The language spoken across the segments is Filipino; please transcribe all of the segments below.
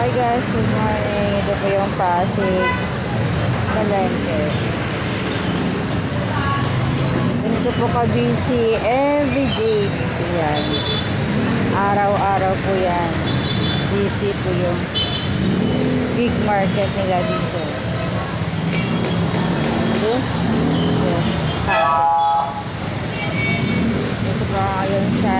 Hi guys, good morning. Ito po yung Pasig Palengke. Ganito po ka-busy everyday. Yan. Araw-araw po yan. Busy po yung big market nila dito. Yes, Pasig. Ito po ngayon sa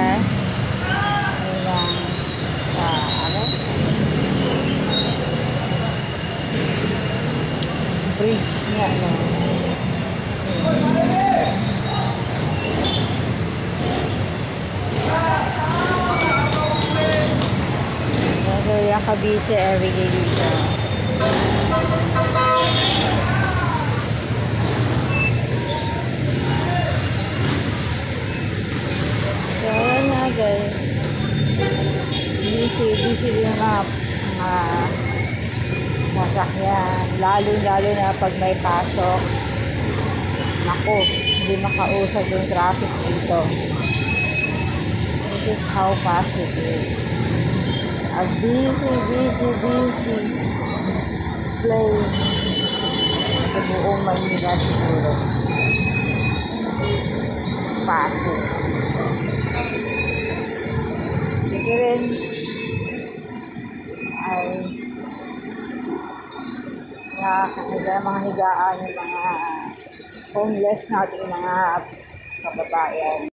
bridge nga, no? Kaya kabisi everyday dito. So, yan nga guys. Busy din mga sasakyan, lalo na pag may pasok. Naku, hindi makausap yung traffic dito. This is how Pasig is. A busy place sa buong Maynila siguro. Pasig. Dito rin ay mga higaan yung mga homeless nating mga kababayan.